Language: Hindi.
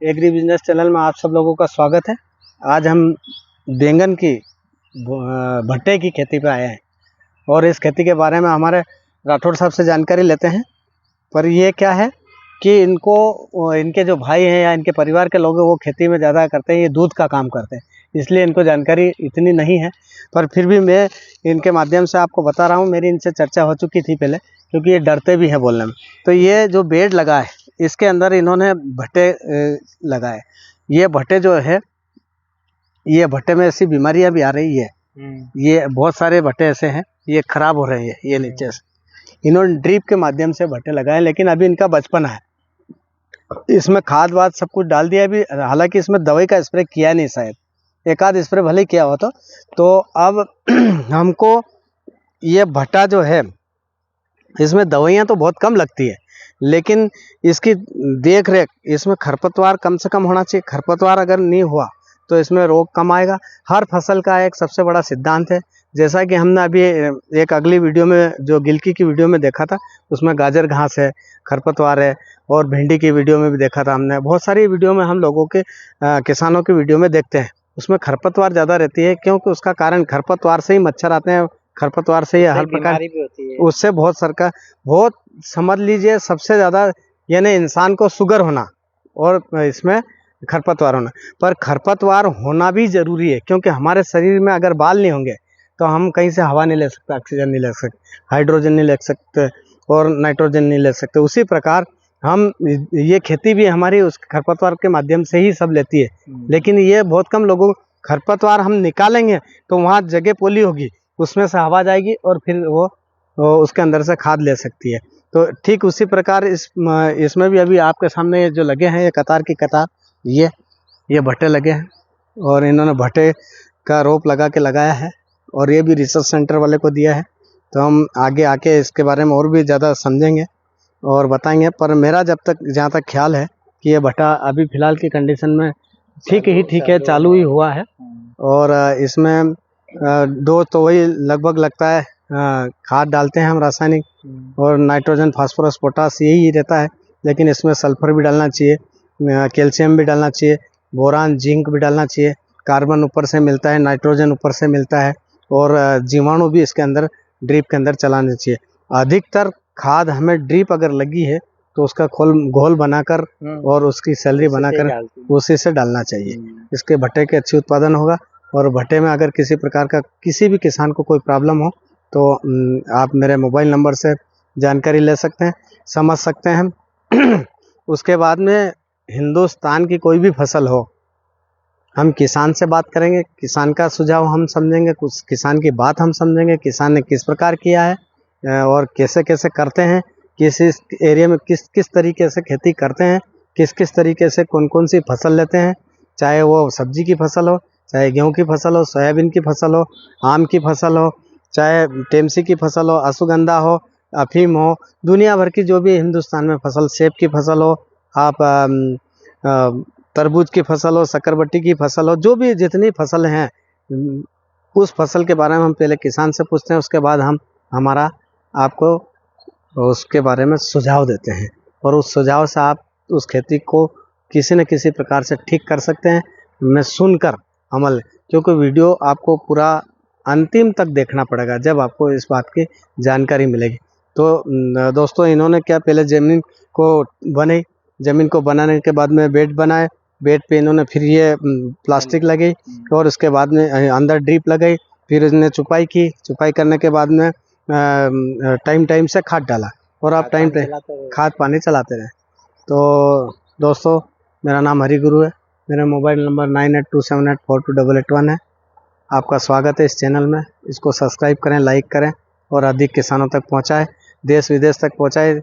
एग्री बिजनेस चैनल में आप सब लोगों का स्वागत है। आज हम बैंगन की भट्टे की खेती पे आए हैं और इस खेती के बारे में हमारे राठौड़ साहब से जानकारी लेते हैं। पर ये क्या है कि इनके जो भाई हैं या इनके परिवार के लोग हैं वो खेती में ज़्यादा करते हैं, ये दूध का काम करते हैं, इसलिए इनको जानकारी इतनी नहीं है। पर फिर भी मैं इनके माध्यम से आपको बता रहा हूँ। मेरी इनसे चर्चा हो चुकी थी पहले, क्योंकि ये डरते भी हैं बोलने में। तो ये जो बेड लगा है इसके अंदर इन्होंने भट्टे लगाए। ये भट्टे जो है, ये भट्टे में ऐसी बीमारियां भी आ रही है। ये बहुत सारे भट्टे ऐसे हैं ये खराब हो रहे हैं। ये नीचे से इन्होंने ड्रिप के माध्यम से भट्टे लगाए, लेकिन अभी इनका बचपना है। इसमें खाद वाद सब कुछ डाल दिया अभी, हालांकि इसमें दवाई का स्प्रे किया नहीं, शायद एक आध स्प्रे भले ही किया हो। तो अब हमको ये भट्टा जो है इसमें दवाइयाँ तो बहुत कम लगती है, लेकिन इसकी देख रेख, इसमें खरपतवार कम से कम होना चाहिए। खरपतवार अगर नहीं हुआ तो इसमें रोग कम आएगा। हर फसल का एक सबसे बड़ा सिद्धांत है, जैसा कि हमने अभी एक अगली वीडियो में जो गिलकी की वीडियो में देखा था, उसमें गाजर घास है, खरपतवार है, और भिंडी की वीडियो में भी देखा था हमने। बहुत सारी वीडियो में हम लोगों के किसानों की वीडियो में देखते हैं, उसमें खरपतवार ज़्यादा रहती है, क्योंकि उसका कारण खरपतवार से ही मच्छर आते हैं, खरपतवार से ही हर प्रकार भी होती है। उससे बहुत समझ लीजिए सबसे ज़्यादा, यानी इंसान को शुगर होना और इसमें खरपतवार होना। पर खरपतवार होना भी ज़रूरी है, क्योंकि हमारे शरीर में अगर बाल नहीं होंगे तो हम कहीं से हवा नहीं ले सकते, ऑक्सीजन नहीं ले सकते, हाइड्रोजन नहीं ले सकते और नाइट्रोजन नहीं ले सकते। उसी प्रकार हम ये खेती भी हमारी उस खरपतवार के माध्यम से ही सब लेती है। लेकिन ये बहुत कम लोगों, खरपतवार हम निकालेंगे तो वहाँ जगह पोली होगी, उसमें से हवा जाएगी और फिर वो उसके अंदर से खाद ले सकती है। तो ठीक उसी प्रकार इसमें भी अभी आपके सामने जो लगे हैं, ये कतार की कतार ये भट्टे लगे हैं, और इन्होंने भट्टे का रोप लगा के लगाया है, और ये भी रिसर्च सेंटर वाले को दिया है। तो हम आगे आके इसके बारे में और भी ज़्यादा समझेंगे और बताएंगे। पर मेरा जहाँ तक ख्याल है कि ये भट्टा अभी फ़िलहाल की कंडीशन में ठीक है, चालू ही हुआ है। और इसमें दो तो वही लगभग लगता है, खाद डालते हैं हम रासायनिक, और नाइट्रोजन, फास्फोरस, पोटास यही रहता है। लेकिन इसमें सल्फर भी डालना चाहिए, कैल्शियम भी डालना चाहिए, बोरान, जिंक भी डालना चाहिए। कार्बन ऊपर से मिलता है, नाइट्रोजन ऊपर से मिलता है, और जीवाणु भी इसके अंदर ड्रिप के अंदर चलाने चाहिए। अधिकतर खाद हमें ड्रिप अगर लगी है तो उसका घोल बनाकर और उसकी सैलरी बनाकर उसी से डालना चाहिए। इसके भट्टे के अच्छी उत्पादन होगा। और भट्टे में अगर किसी प्रकार का किसी भी किसान को कोई प्रॉब्लम हो तो आप मेरे मोबाइल नंबर से जानकारी ले सकते हैं, समझ सकते हैं। उसके बाद में हिंदुस्तान की कोई भी फसल हो, हम किसान से बात करेंगे, किसान का सुझाव हम समझेंगे, कुछ किसान की बात हम समझेंगे, किसान ने किस प्रकार किया है और कैसे कैसे करते हैं, किस एरिया में किस किस तरीके से खेती करते हैं, किस किस तरीके से कौन कौन सी फसल लेते हैं, चाहे वो सब्जी की फसल हो, चाहे गेहूं की फसल हो, सोयाबीन की फसल हो, आम की फसल हो, चाहे टेमसी की फसल हो, अश्वगंधा हो, अफीम हो, दुनिया भर की जो भी हिंदुस्तान में फसल, सेब की फसल हो, आप तरबूज की फसल हो, शक्करबट्टी की फसल हो, जो भी जितनी फसल हैं, उस फसल के बारे में हम पहले किसान से पूछते हैं, उसके बाद हम हमारा आपको उसके बारे में सुझाव देते हैं, और उस सुझाव से आप उस खेती को किसी न किसी प्रकार से ठीक कर सकते हैं। मैं सुनकर अमल, क्योंकि वीडियो आपको पूरा अंतिम तक देखना पड़ेगा, जब आपको इस बात की जानकारी मिलेगी। तो दोस्तों, इन्होंने क्या, पहले ज़मीन को बनाने के बाद में बेड बनाए, बेड पे इन्होंने फिर ये प्लास्टिक लगाई, और उसके बाद में अंदर ड्रिप लगाई, फिर इसने चुपाई की, चुपाई करने के बाद में टाइम से खाद डाला, और आप टाइम पे खाद पानी चलाते रहे। तो दोस्तों, मेरा नाम हरि गुरु है, मेरा मोबाइल नंबर 9827842881 है। आपका स्वागत है इस चैनल में। इसको सब्सक्राइब करें, लाइक करें, और अधिक किसानों तक पहुंचाएं, देश विदेश तक पहुंचाएं,